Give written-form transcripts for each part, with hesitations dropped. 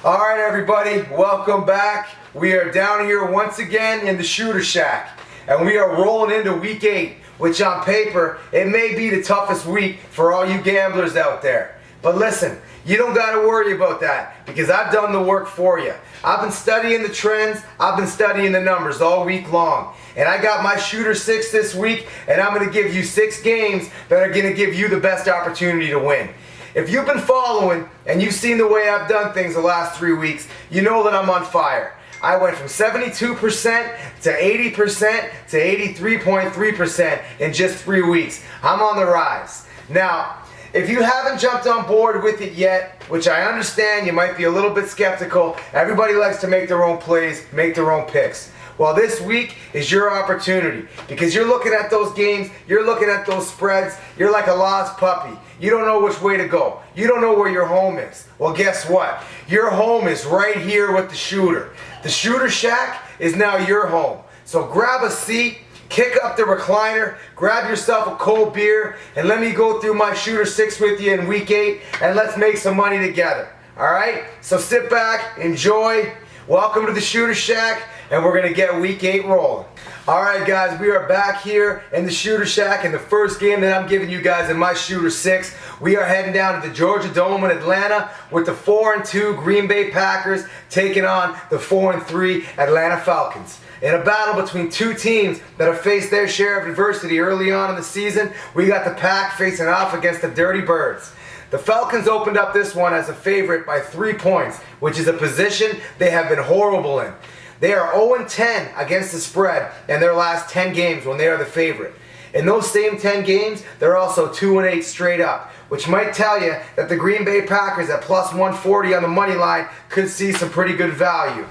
All right, everybody, welcome back. We are down here once again in the Shooter Shack, and we are rolling into week 8, which on paper, it may be the toughest week for all you gamblers out there. But listen, you don't got to worry about that because I've done the work for you. I've been studying the trends, I've been studying the numbers all week long. And I got my Shooter 6 this week, and I'm going to give you 6 games that are going to give you the best opportunity to win. If you've been following and you've seen the way I've done things the last 3 weeks, you know that I'm on fire. I went from 72% to 80% to 83.3% in just 3 weeks. I'm on the rise. Now, if you haven't jumped on board with it yet, which I understand you might be a little bit skeptical, everybody likes to make their own plays, make their own picks. Well, this week is your opportunity because you're looking at those games, you're looking at those spreads, you're like a lost puppy. You don't know which way to go. You don't know where your home is. Well, guess what? Your home is right here with the Shooter. The Shooter Shack is now your home. So grab a seat, kick up the recliner, grab yourself a cold beer, and let me go through my Shooter 6 with you in week 8, and let's make some money together. All right? So sit back, enjoy. Welcome to the Shooter Shack, and we're going to get week 8 rolling. Alright guys, we are back here in the Shooter Shack, and the first game that I'm giving you guys in my Shooter 6, we are heading down to the Georgia Dome in Atlanta with the 4-2 Green Bay Packers taking on the 4-3 Atlanta Falcons. In a battle between two teams that have faced their share of adversity early on in the season, we got the Pack facing off against the Dirty Birds. The Falcons opened up this one as a favorite by 3 points, which is a position they have been horrible in. They are 0-10 against the spread in their last 10 games when they are the favorite. In those same 10 games, they're also 2-8 straight up, which might tell you that the Green Bay Packers at plus 140 on the money line could see some pretty good value.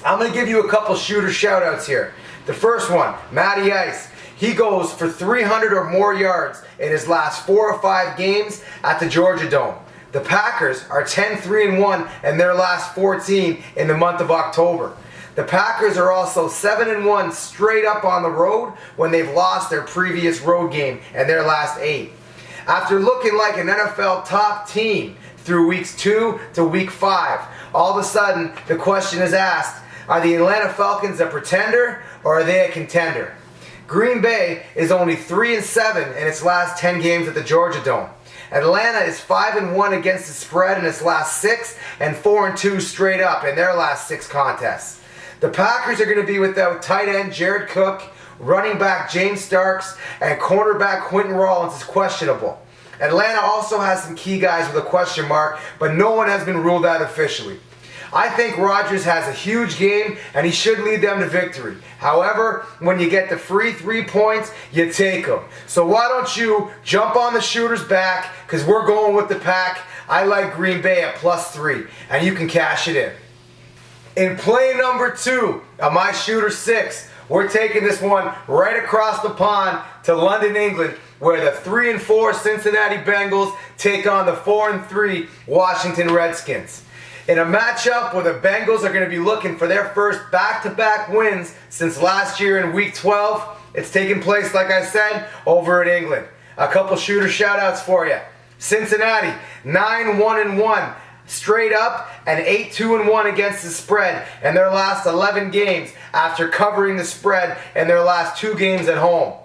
I'm going to give you a couple Shooter shout-outs here. The first one, Matty Ice. He goes for 300 or more yards in his last 4 or 5 games at the Georgia Dome. The Packers are 10-3-1 in their last 14 in the month of October. The Packers are also 7-1 straight up on the road when they've lost their previous road game in their last 8. After looking like an NFL top team through weeks 2 to week 5, all of a sudden the question is asked, are the Atlanta Falcons a pretender or are they a contender? Green Bay is only 3-7 in its last 10 games at the Georgia Dome. Atlanta is 5-1 against the spread in its last 6 and 4-2 straight up in their last 6 contests. The Packers are going to be without tight end Jared Cook, running back James Starks, and cornerback Quentin Rollins is questionable. Atlanta also has some key guys with a question mark, but no one has been ruled out officially. I think Rodgers has a huge game, and he should lead them to victory. However, when you get the free 3 points, you take them. So why don't you jump on the Shooter's back, because we're going with the Pack. I like Green Bay at plus 3, and you can cash it in. In play number 2 of my Shooter 6, we're taking this one right across the pond to London, England, where the 3-4 Cincinnati Bengals take on the 4-3 Washington Redskins. In a matchup where the Bengals are going to be looking for their first back-to-back wins since last year in Week 12, it's taking place, like I said, over in England. A couple Shooter shout-outs for you. Cincinnati, 9-1-1. Straight up and 8-2-1 against the spread in their last 11 games after covering the spread in their last 2 games at home.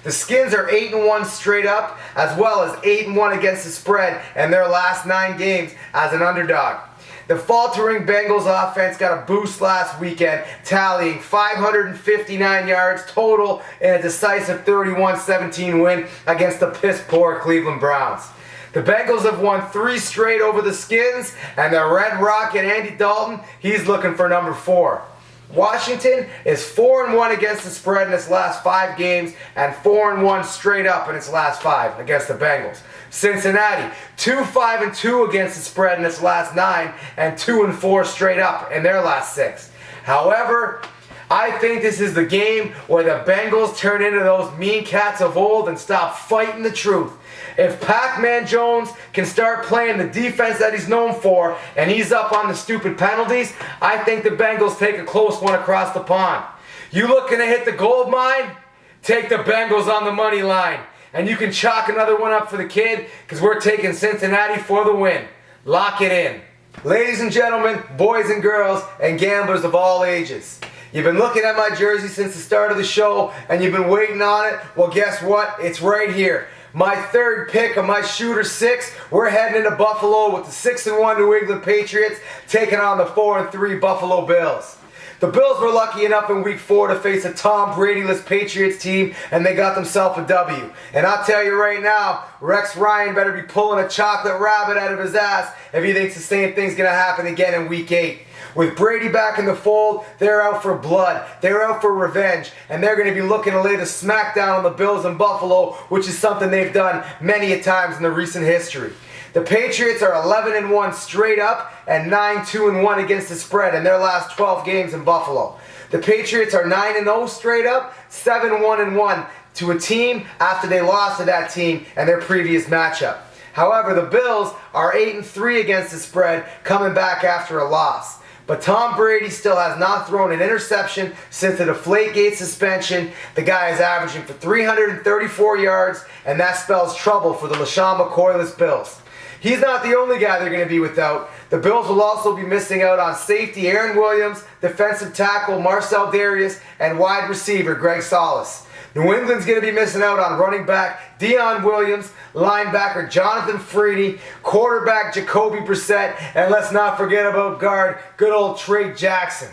The Skins are 8-1 straight up as well as 8-1 against the spread in their last 9 games as an underdog. The faltering Bengals offense got a boost last weekend, tallying 559 yards total in a decisive 31-17 win against the piss-poor Cleveland Browns. The Bengals have won 3 straight over the Skins, and the Red Rocket Andy Dalton, he's looking for number 4. Washington is 4-1 against the spread in its last 5 games and 4-1 straight up in its last 5 against the Bengals. Cincinnati, 2-5-2 against the spread in its last 9 and 2-4 straight up in their last 6. However, I think this is the game where the Bengals turn into those mean cats of old and stop fighting the truth. If Pac-Man Jones can start playing the defense that he's known for and he's up on the stupid penalties, I think the Bengals take a close one across the pond. You looking to hit the gold mine? Take the Bengals on the money line. And you can chalk another one up for the kid because we're taking Cincinnati for the win. Lock it in. Ladies and gentlemen, boys and girls, and gamblers of all ages, you've been looking at my jersey since the start of the show and you've been waiting on it. Well, guess what? It's right here. My third pick of my Shooter 6. We're heading into Buffalo with the 6-1 New England Patriots taking on the 4-3 Buffalo Bills. The Bills were lucky enough in Week 4 to face a Tom Brady-less Patriots team, and they got themselves a W. And I'll tell you right now, Rex Ryan better be pulling a chocolate rabbit out of his ass if he thinks the same thing's going to happen again in Week 8. With Brady back in the fold, they're out for blood, they're out for revenge, and they're going to be looking to lay the smackdown on the Bills in Buffalo, which is something they've done many a times in the recent history. The Patriots are 11-1 straight up and 9-2-1 against the spread in their last 12 games in Buffalo. The Patriots are 9-0 straight up, 7-1-1 to a team after they lost to that team in their previous matchup. However, the Bills are 8-3 against the spread, coming back after a loss. But Tom Brady still has not thrown an interception since the Deflategate suspension. The guy is averaging for 334 yards, and that spells trouble for the LeSean McCoy-less Bills. He's not the only guy they're going to be without. The Bills will also be missing out on safety Aaron Williams, defensive tackle Marcel Darius, and wide receiver Greg Solis. New England's going to be missing out on running back Dion Williams, linebacker Jonathan Freedy, quarterback Jacoby Brissett, and let's not forget about guard good old Trey Jackson.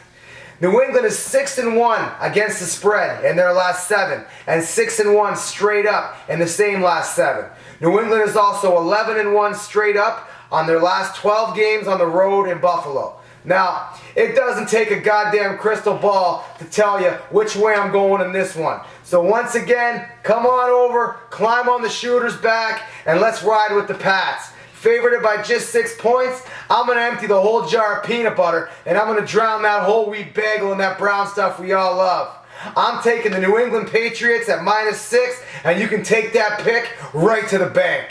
New England is 6-1 against the spread in their last 7 and 6-1 straight up in the same last 7. New England is also 11-1 straight up on their last 12 games on the road in Buffalo. Now, it doesn't take a goddamn crystal ball to tell you which way I'm going in this one. So once again, come on over, climb on the Shooter's back, and let's ride with the Pats. Favored by just 6 points, I'm going to empty the whole jar of peanut butter, and I'm going to drown that whole wheat bagel in that brown stuff we all love. I'm taking the New England Patriots at -6, and you can take that pick right to the bank.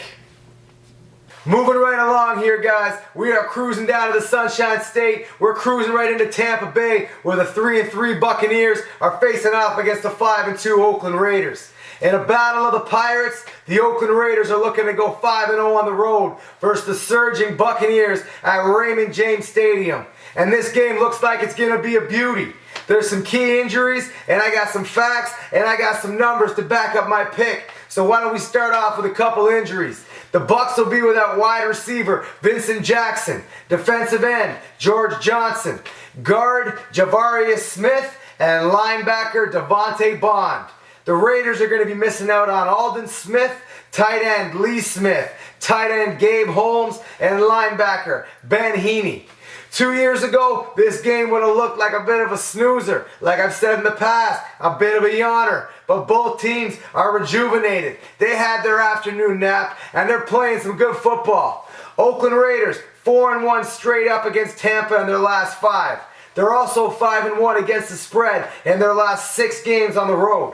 Moving right along here, guys. We are cruising down to the Sunshine State. We're cruising right into Tampa Bay, where the 3-3 Buccaneers are facing off against the 5-2 Oakland Raiders. In a battle of the Pirates, the Oakland Raiders are looking to go 5-0 on the road versus the surging Buccaneers at Raymond James Stadium. And this game looks like it's going to be a beauty. There's some key injuries, and I got some facts, and I got some numbers to back up my pick. So why don't we start off with a couple injuries. The Bucs will be without wide receiver Vincent Jackson, defensive end George Johnson, guard Javarius Smith, and linebacker Devontae Bond. The Raiders are going to be missing out on Aldon Smith, tight end Lee Smith, tight end Gabe Holmes, and linebacker Ben Heaney. 2 years ago, this game would have looked like a bit of a snoozer. Like I've said in the past, a bit of a yawner. But both teams are rejuvenated. They had their afternoon nap, and they're playing some good football. Oakland Raiders, 4-1 straight up against Tampa in their last 5. They're also 5-1 against the spread in their last 6 games on the road.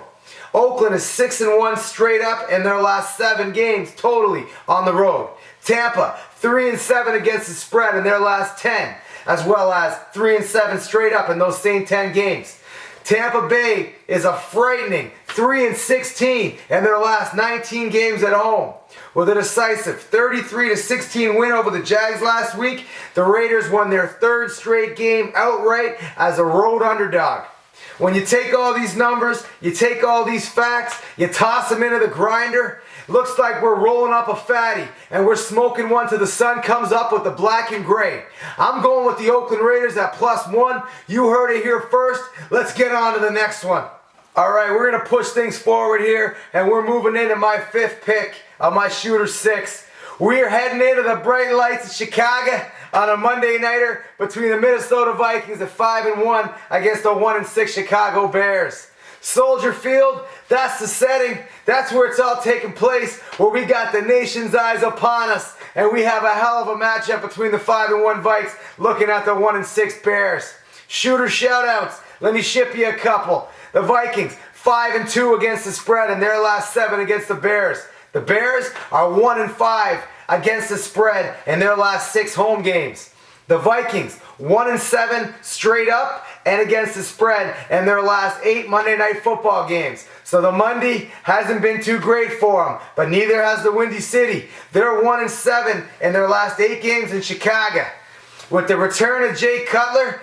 Oakland is 6-1 straight up in their last 7 games totally on the road. Tampa, 3-7 against the spread in their last 10, as well as 3-7 straight up in those same 10 games. Tampa Bay is a frightening 3-16 in their last 19 games at home. With a decisive 33-16 win over the Jags last week, the Raiders won their 3rd straight game outright as a road underdog. When you take all these numbers, you take all these facts, you toss them into the grinder, looks like we're rolling up a fatty and we're smoking one till the sun comes up with the black and gray. I'm going with the Oakland Raiders at +1. You heard it here first. Let's get on to the next one. All right, we're going to push things forward here, and we're moving into my 5th pick of my Shooter 6. We're heading into the bright lights of Chicago on a Monday nighter between the Minnesota Vikings at 5-1 against the 1-6 Chicago Bears. Soldier Field, that's the setting. That's where it's all taking place, where we got the nation's eyes upon us, and we have a hell of a matchup between the 5-1 Vikes looking at the 1-6 Bears. Shooter shoutouts, let me ship you a couple. The Vikings, 5-2 against the spread in their last 7 against the Bears. The Bears are 1-5 against the spread in their last 6 home games. The Vikings, 1-7 straight up and against the spread in their last 8 Monday Night Football games. So the Monday hasn't been too great for them, but neither has the Windy City. They're 1-7 in their last 8 games in Chicago. With the return of Jay Cutler,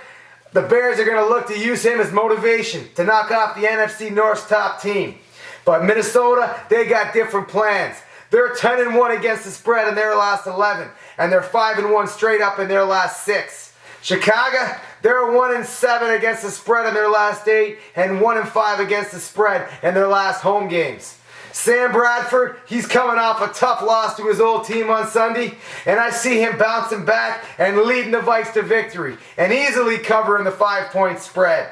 the Bears are going to look to use him as motivation to knock off the NFC North's top team. But Minnesota, they got different plans. They're 10-1 against the spread in their last 11, and they're 5-1 straight up in their last 6. Chicago, they're 1-7 against the spread in their last 8, and 1-5 against the spread in their last home games. Sam Bradford, he's coming off a tough loss to his old team on Sunday, and I see him bouncing back and leading the Vikes to victory and easily covering the 5-point spread.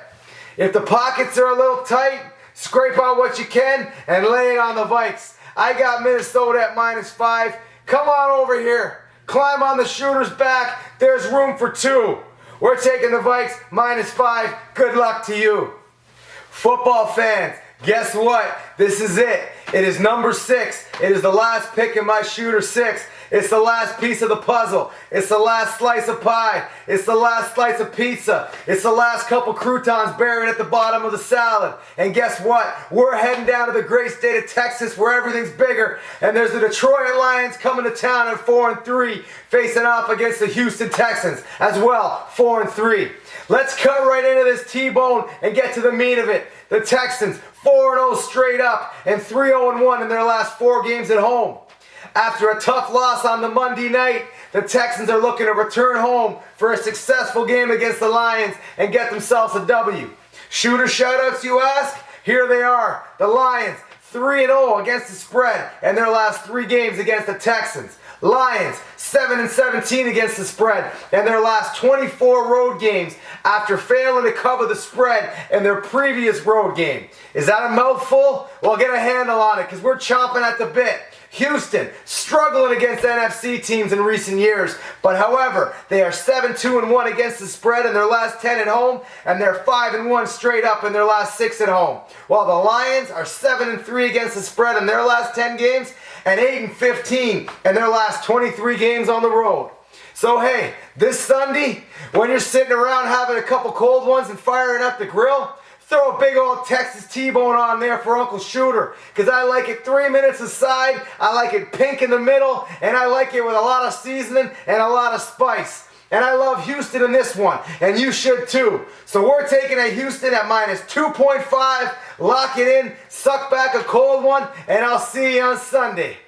If the pockets are a little tight, scrape out what you can and lay it on the Vikes. I got Minnesota at -5. Come on over here. Climb on the shooter's back. There's room for 2. We're taking the Vikes -5. Good luck to you. Football fans, guess what? This is it. It is number 6. It is the last pick in my shooter 6. It's the last piece of the puzzle. It's the last slice of pie. It's the last slice of pizza. It's the last couple croutons buried at the bottom of the salad. And guess what? We're heading down to the great state of Texas where everything's bigger. And there's the Detroit Lions coming to town at 4-3, facing off against the Houston Texans as well, 4-3. Let's cut right into this T-bone and get to the meat of it. The Texans, 4-0 straight up and 3-0-1 in their last 4 games at home. After a tough loss on the Monday night, the Texans are looking to return home for a successful game against the Lions and get themselves a W. Shooter shoutouts, you ask? Here they are. The Lions, 3-0 against the spread in their last 3 games against the Texans. Lions, 7-17 against the spread in their last 24 road games after failing to cover the spread in their previous road game. Is that a mouthful? Well, get a handle on it because we're chomping at the bit. Houston, struggling against NFC teams in recent years, but however, they are 7-2-1 against the spread in their last 10 at home, and they're 5-1 straight up in their last 6 at home. While the Lions are 7-3 against the spread in their last 10 games, and 8-15 in their last 23 games on the road. So hey, this Sunday, when you're sitting around having a couple cold ones and firing up the grill, throw a big old Texas T-bone on there for Uncle Shooter, because I like it 3 minutes aside, I like it pink in the middle, and I like it with a lot of seasoning and a lot of spice. And I love Houston in this one, and you should too. So we're taking a Houston at -2.5, lock it in, suck back a cold one, and I'll see you on Sunday.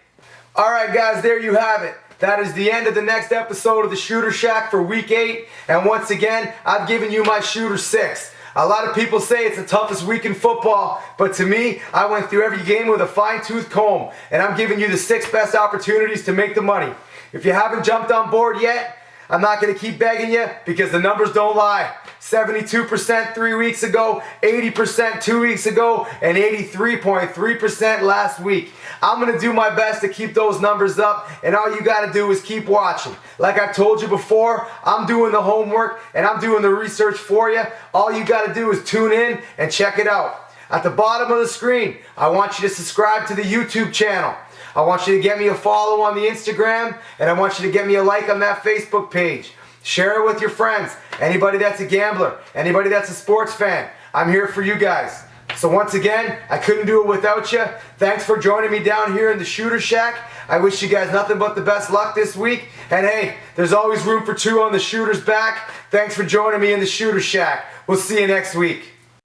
Alright guys, there you have it. That is the end of the next episode of the Shooter Shack for Week 8, and once again, I've given you my Shooter 6. A lot of people say it's the toughest week in football, but to me, I went through every game with a fine-tooth comb, and I'm giving you the 6 best opportunities to make the money. If you haven't jumped on board yet, I'm not going to keep begging you because the numbers don't lie. 72% 3 weeks ago, 80% 2 weeks ago, and 83.3% last week. I'm going to do my best to keep those numbers up, and all you got to do is keep watching. Like I've told you before, I'm doing the homework and I'm doing the research for you. All you got to do is tune in and check it out. At the bottom of the screen, I want you to subscribe to the YouTube channel. I want you to get me a follow on the Instagram, and I want you to get me a like on that Facebook page. Share it with your friends. Anybody that's a gambler, anybody that's a sports fan, I'm here for you guys. So once again, I couldn't do it without you. Thanks for joining me down here in the Shooter Shack. I wish you guys nothing but the best luck this week. And hey, there's always room for 2 on the Shooter's back. Thanks for joining me in the Shooter Shack. We'll see you next week.